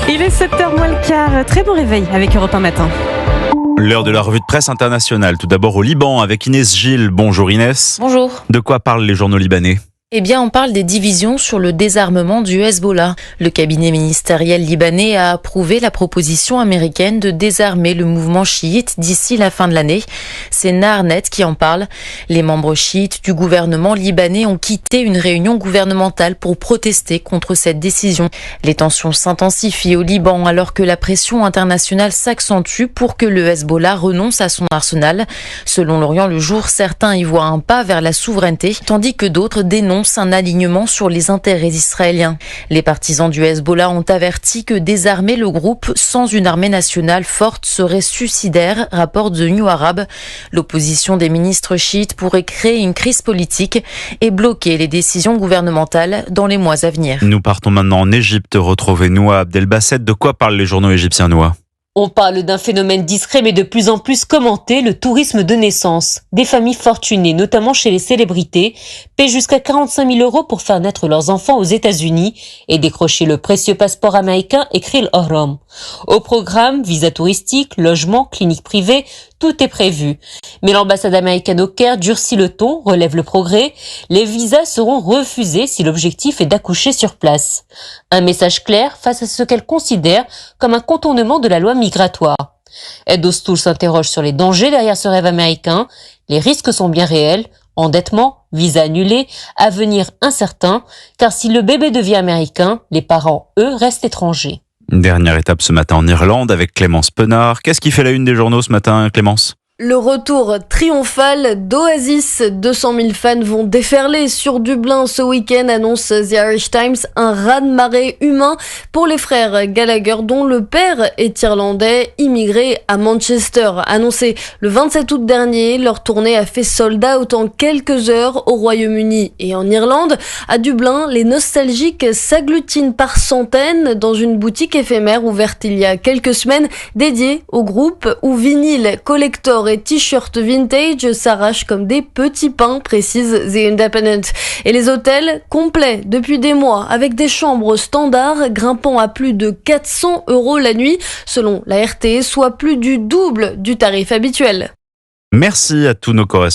Il est 7h moins le quart. Très bon réveil avec Europe 1 Matin. L'heure de la revue de presse internationale. Tout d'abord au Liban avec Inès Gilles. Bonjour Inès. Bonjour. De quoi parlent les journaux libanais ? Eh bien, on parle des divisions sur le désarmement du Hezbollah. Le cabinet ministériel libanais a approuvé la proposition américaine de désarmer le mouvement chiite d'ici la fin de l'année. C'est Naharnet qui en parle. Les membres chiites du gouvernement libanais ont quitté une réunion gouvernementale pour protester contre cette décision. Les tensions s'intensifient au Liban alors que la pression internationale s'accentue pour que le Hezbollah renonce à son arsenal. Selon l'Orient le Jour, certains y voient un pas vers la souveraineté, tandis que d'autres dénoncent un alignement sur les intérêts israéliens. Les partisans du Hezbollah ont averti que désarmer le groupe sans une armée nationale forte serait suicidaire, rapporte The New Arab. L'opposition des ministres chiites pourrait créer une crise politique et bloquer les décisions gouvernementales dans les mois à venir. Nous partons maintenant en Égypte. Retrouvez Noah Abdelbasset. De quoi parlent les journaux égyptiens, Noah ? On parle d'un phénomène discret mais de plus en plus commenté, le tourisme de naissance. Des familles fortunées, notamment chez les célébrités, paient jusqu'à 45 000 € pour faire naître leurs enfants aux États-Unis et décrocher le précieux passeport américain écrit l'Ihram. Au programme, visa touristique, logement, clinique privée, tout est prévu. Mais l'ambassade américaine au Caire durcit le ton, relève le Progrès. Les visas seront refusés si l'objectif est d'accoucher sur place. Un message clair face à ce qu'elle considère comme un contournement de la loi migratoire. Ed Ostoul s'interroge sur les dangers derrière ce rêve américain. Les risques sont bien réels. Endettement, visa annulé, avenir incertain. Car si le bébé devient américain, les parents, eux, restent étrangers. Dernière étape ce matin en Irlande avec Clémence Penard. Qu'est-ce qui fait la une des journaux ce matin, Clémence ? Le retour triomphal d'Oasis. 200 000 fans vont déferler sur Dublin ce week-end, annonce The Irish Times. Un raz-de-marée humain pour les frères Gallagher, dont le père est irlandais, immigré à Manchester. Annoncé le 27 août dernier, leur tournée a fait sold out en quelques heures au Royaume-Uni et en Irlande. À Dublin, les nostalgiques s'agglutinent par centaines dans une boutique éphémère ouverte il y a quelques semaines, dédiée au groupe, où vinyle, collector et t-shirts vintage s'arrachent comme des petits pains, précise The Independent. Et les hôtels complets depuis des mois, avec des chambres standards grimpant à plus de 400 € la nuit, selon la RT, soit plus du double du tarif habituel. Merci à tous nos correspondants.